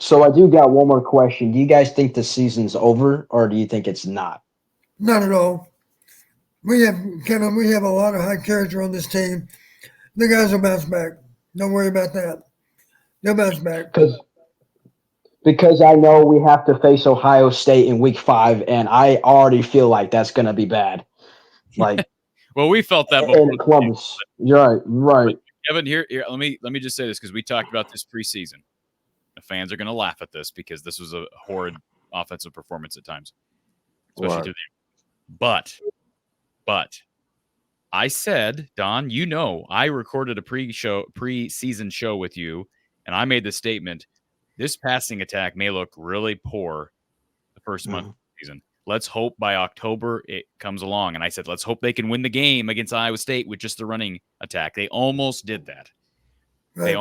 So I do got one more question. Do you guys think the season's over, or do you think it's not? Not at all. We have Kevin. We have a lot of high character on this team. The guys will bounce back. Don't worry about that. They'll bounce back. Because I know we have to face Ohio State in Week 5, and I already feel like that's going to be bad. Like, Well, we felt that before. in Columbus. You're right. Right. Kevin, here, let me just say this because we talked about this preseason. The fans are going to laugh at this because this was a horrid offensive performance at times, especially through the. But I said, Don, I recorded a preseason show with you, and I made the statement: this passing attack may look really poor the first month of the season. Let's hope by October it comes along. And I said, let's hope they can win the game against Iowa State with just the running attack. They almost did that. Right.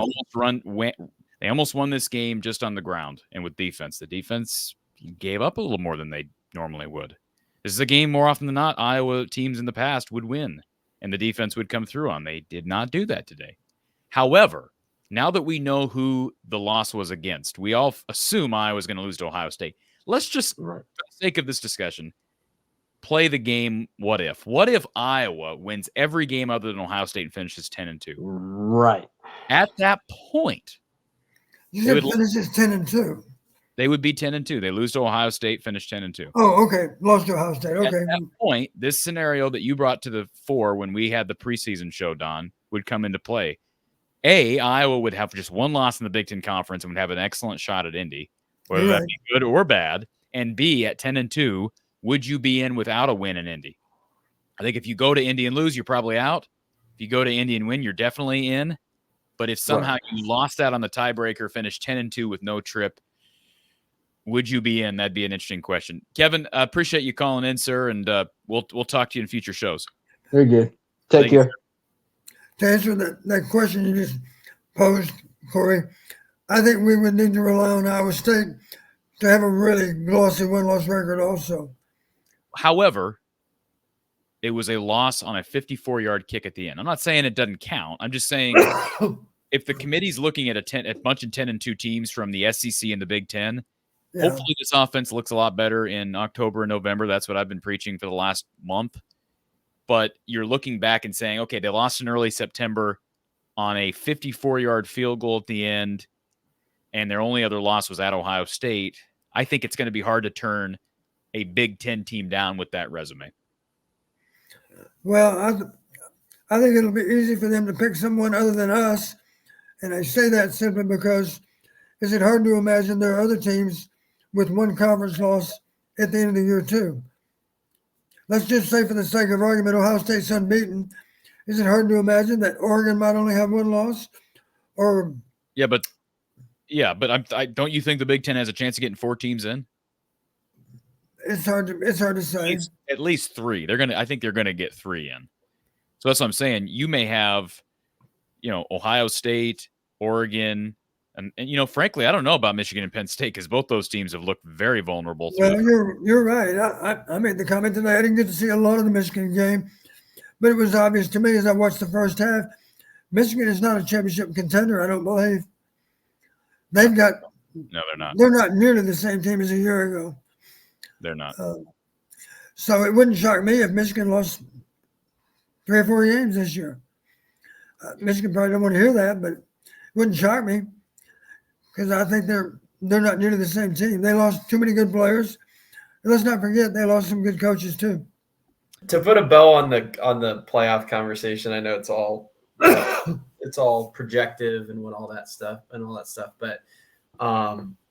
They almost won this game just on the ground and with defense. The defense gave up a little more than they normally would. This is a game more often than not Iowa teams in the past would win, and the defense would come through on. They did not do that today. However, now that we know who the loss was against, we all assume Iowa's going to lose to Ohio State. Let's just, for the sake of this discussion, play the game. What if? What if Iowa wins every game other than Ohio State and finishes 10-2? Right. At that point, you said finishes 10-2. They would be 10-2. They lose to Ohio State, finish 10-2. Oh, okay. Lost to Ohio State. Okay. At that point, this scenario that you brought to the fore when we had the preseason show, Don, would come into play. Iowa would have just one loss in the Big Ten Conference and would have an excellent shot at Indy, whether that be good or bad. And B, at 10-2, would you be in without a win in Indy? I think if you go to Indy and lose, you're probably out. If you go to Indy and win, you're definitely in. But if somehow you lost out on the tiebreaker, finished 10-2 with no trip, would you be in? That'd be an interesting question. Kevin, I appreciate you calling in, sir, and we'll talk to you in future shows. Very good. Take care. To answer that question you just posed, Corey, I think we would need to rely on Iowa State to have a really glossy win-loss record also. However, it was a loss on a 54-yard kick at the end. I'm not saying it doesn't count. I'm just saying if the committee's looking at a bunch of 10-2 teams from the SEC and the Big Ten, hopefully this offense looks a lot better in October and November. That's what I've been preaching for the last month. But you're looking back and saying, okay, they lost in early September on a 54-yard field goal at the end, and their only other loss was at Ohio State. I think it's going to be hard to turn a Big Ten team down with that resume. Well, I think it'll be easy for them to pick someone other than us. And I say that simply because is it hard to imagine there are other teams with one conference loss at the end of the year too? Let's just say for the sake of argument, Ohio State's unbeaten. Is it hard to imagine that Oregon might only have one loss? Or but don't you think the Big Ten has a chance of getting 4 teams in? It's hard to say. At least 3. I think they're gonna get 3 in. So that's what I'm saying. You may have, Ohio State, Oregon, and frankly, I don't know about Michigan and Penn State because both those teams have looked very vulnerable. Well, you're right. I made the comment today. I didn't get to see a lot of the Michigan game, but it was obvious to me as I watched the first half. Michigan is not a championship contender, I don't believe. No, they're not. They're not nearly the same team as a year ago. They're not. So it wouldn't shock me if Michigan lost 3 or 4 games this year. Michigan probably don't want to hear that, but it wouldn't shock me because I think they're not nearly the same team. They lost too many good players. And let's not forget they lost some good coaches too. To put a bow on the playoff conversation, I know it's all it's all projective and all that stuff. But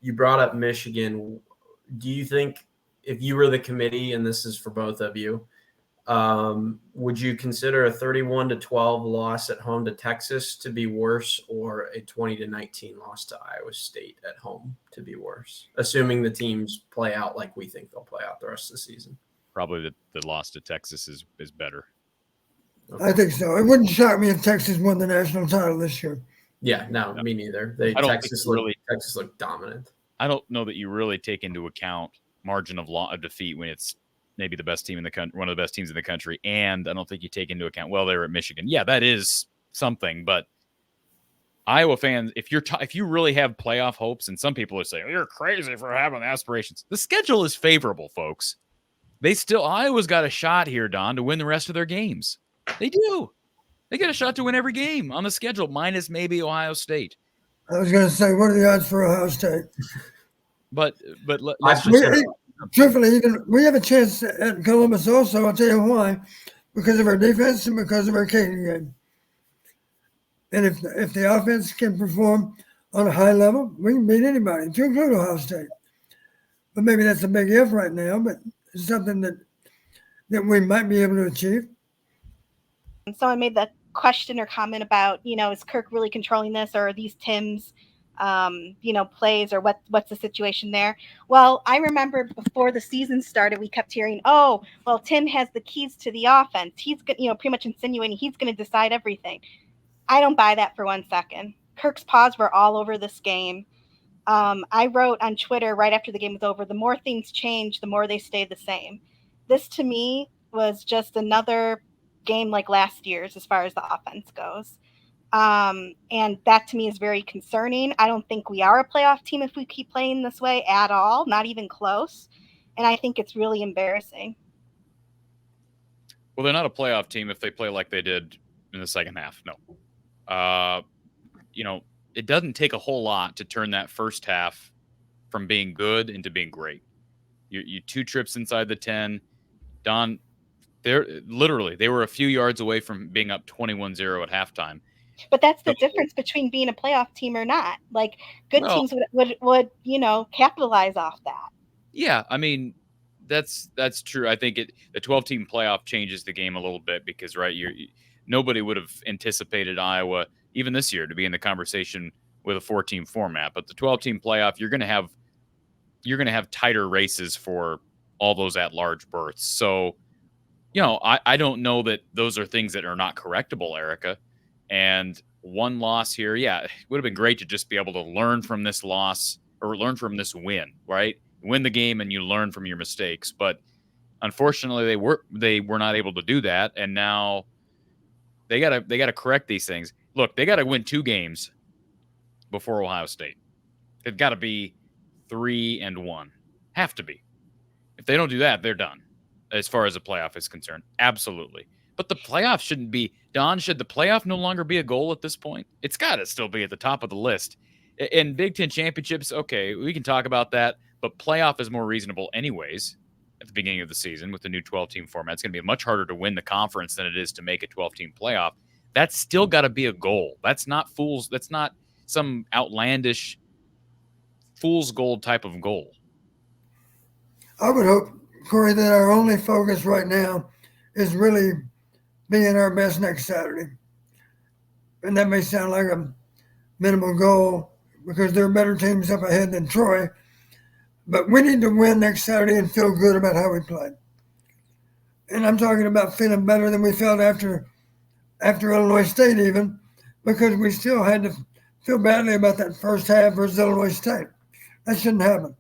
you brought up Michigan. Do you think if you were the committee, and this is for both of you, would you consider a 31-12 loss at home to Texas to be worse, or a 20-19 loss to Iowa State at home to be worse, assuming the teams play out like we think they'll play out the rest of the season? Probably the loss to Texas is better. Okay. I think so. It wouldn't shock me if Texas won the national title this year. Yeah, no, me neither. Texas looked dominant. I don't know that you really take into account margin of defeat when it's maybe the best team in the country, one of the best teams in the country, and I don't think you take into account, they were at Michigan. Yeah, that is something, but Iowa fans, if you really have playoff hopes, and some people are saying you're crazy for having aspirations, the schedule is favorable, folks. Iowa's got a shot here, Don, to win the rest of their games. They do. They get a shot to win every game on the schedule, minus maybe Ohio State. I was going to say, what are the odds for Ohio State? But let's just truthfully, we have a chance at Columbus also. I'll tell you why, because of our defense and because of our kicking game. And if the offense can perform on a high level, we can beat anybody, to include Ohio State. But maybe that's a big if right now, but it's something that we might be able to achieve. Someone made the question or comment about, is Kirk really controlling this, or are these Tim's, plays, or what's the situation there? Well, I remember before the season started, we kept hearing, oh, well, Tim has the keys to the offense. He's pretty much insinuating he's going to decide everything. I don't buy that for 1 second. Kirk's paws were all over this game. I wrote on Twitter right after the game was over, the more things change, the more they stay the same. This to me was just another game like last year's as far as the offense goes. And that to me is very concerning. I don't think we are a playoff team if we keep playing this way at all, not even close. And I think it's really embarrassing. Well, they're not a playoff team if they play like they did in the second half. No. It doesn't take a whole lot to turn that first half from being good into being great. You 2 trips inside the 10. Don, they were a few yards away from being up 21-0 at halftime. But that's the difference between being a playoff team or not. Like, good teams would capitalize off that. Yeah, I mean, that's true. I think the 12-team playoff changes the game a little bit because, right, nobody would have anticipated Iowa even this year to be in the conversation with a 4-team format. But the 12-team playoff, you're going to have tighter races for all those at-large berths. So, I don't know that those are things that are not correctable, Erica. And one loss here, yeah, it would have been great to just be able to learn from this loss or learn from this win, right? Win the game and you learn from your mistakes. But unfortunately, they were not able to do that, and now they gotta correct these things. Look, they got to win 2 games before Ohio State. They've got to be 3-1. Have to be. If they don't do that, they're done. As far as the playoff is concerned, absolutely. But the playoff shouldn't be. Don, should the playoff no longer be a goal at this point? It's got to still be at the top of the list. In Big Ten championships, okay, we can talk about that, but playoff is more reasonable anyways at the beginning of the season with the new 12-team format. It's going to be much harder to win the conference than it is to make a 12-team playoff. That's still got to be a goal. That's not fools. That's not some outlandish fool's gold type of goal. I would hope, Corey, that our only focus right now is really being our best next Saturday. And that may sound like a minimal goal because there are better teams up ahead than Troy. But we need to win next Saturday and feel good about how we played. And I'm talking about feeling better than we felt after Illinois State even, because we still had to feel badly about that first half versus Illinois State. That shouldn't happen.